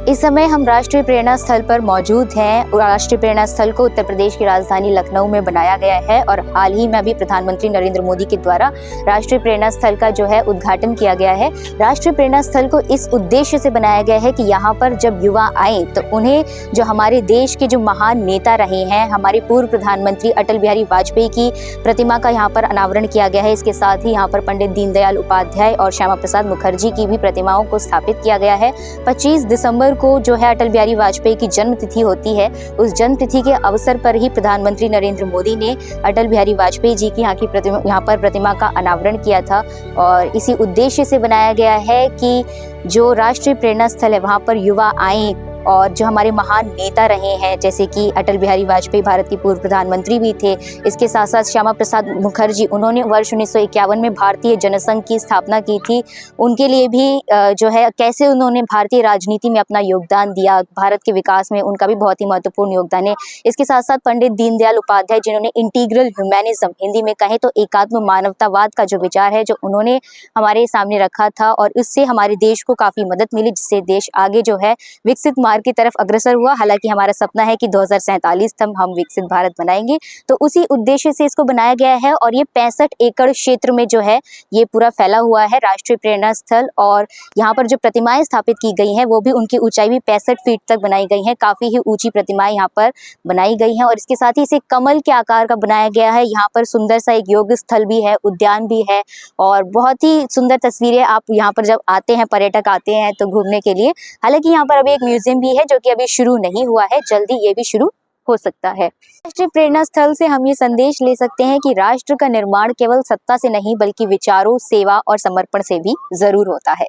इस समय हम राष्ट्रीय प्रेरणा स्थल पर मौजूद हैं। राष्ट्रीय प्रेरणा स्थल को उत्तर प्रदेश की राजधानी लखनऊ में बनाया गया है और हाल ही में अभी प्रधानमंत्री नरेंद्र मोदी के द्वारा राष्ट्रीय प्रेरणा स्थल का जो है उद्घाटन किया गया है। राष्ट्रीय प्रेरणा स्थल को इस उद्देश्य से बनाया गया है कि यहाँ पर जब युवा आए तो उन्हें जो हमारे देश के जो महान नेता रहे हैं, हमारे पूर्व प्रधानमंत्री अटल बिहारी वाजपेयी की प्रतिमा का यहाँ पर अनावरण किया गया है। इसके साथ ही यहाँ पर पंडित दीनदयाल उपाध्याय और श्यामा प्रसाद मुखर्जी की भी प्रतिमाओं को स्थापित किया गया है। 25 दिसंबर को जो है अटल बिहारी वाजपेयी की जन्म तिथि होती है। उस जन्म तिथि के अवसर पर ही प्रधानमंत्री नरेंद्र मोदी ने अटल बिहारी वाजपेयी जी की यहाँ पर प्रतिमा का अनावरण किया था और इसी उद्देश्य से बनाया गया है कि जो राष्ट्रीय प्रेरणा स्थल है वहाँ पर युवा आए और जो हमारे महान नेता रहे हैं, जैसे कि अटल बिहारी वाजपेयी भारत के पूर्व प्रधानमंत्री भी थे। इसके साथ साथ श्यामा प्रसाद मुखर्जी, उन्होंने वर्ष 1951 में भारतीय जनसंघ की स्थापना की थी। उनके लिए भी जो है कैसे उन्होंने भारतीय राजनीति में अपना योगदान दिया, भारत के विकास में उनका भी बहुत ही महत्वपूर्ण योगदान है। इसके साथ साथ पंडित दीनदयाल उपाध्याय, जिन्होंने इंटीग्रल ह्यूमैनिज्म, हिंदी में कहें तो एकात्म मानवतावाद का जो विचार है, जो उन्होंने हमारे सामने रखा था और इससे हमारे देश को काफ़ी मदद मिली, जिससे देश आगे जो है विकसित की तरफ अग्रसर हुआ। हालांकि हमारा सपना है कि 2047 तक हम विकसित भारत बनाएंगे, तो उसी उद्देश्य से इसको बनाया गया है। और ये 65 एकड़ क्षेत्र में जो है ये पूरा फैला हुआ है राष्ट्रीय प्रेरणा स्थल। और यहाँ पर जो प्रतिमाएं स्थापित की गई हैं वो भी उनकी ऊंचाई भी 65 फीट तक बनाई गई हैं। काफ़ी ही ऊंची प्रतिमाएं यहाँ पर बनाई गई हैं और इसके साथ ही इसे कमल के आकार का बनाया गया है। यहाँ पर सुंदर सा एक योग स्थल भी है, उद्यान भी है और बहुत ही सुंदर तस्वीरें आप यहाँ पर जब आते हैं, पर्यटक आते हैं तो घूमने के लिए। हालांकि यहाँ पर अभी एक म्यूजियम भी है जो कि अभी शुरू नहीं हुआ है, जल्दी ये भी शुरू हो सकता है। राष्ट्रीय प्रेरणा स्थल से हम ये संदेश ले सकते हैं कि राष्ट्र का निर्माण केवल सत्ता से नहीं बल्कि विचारों, सेवा और समर्पण से भी जरूर होता है।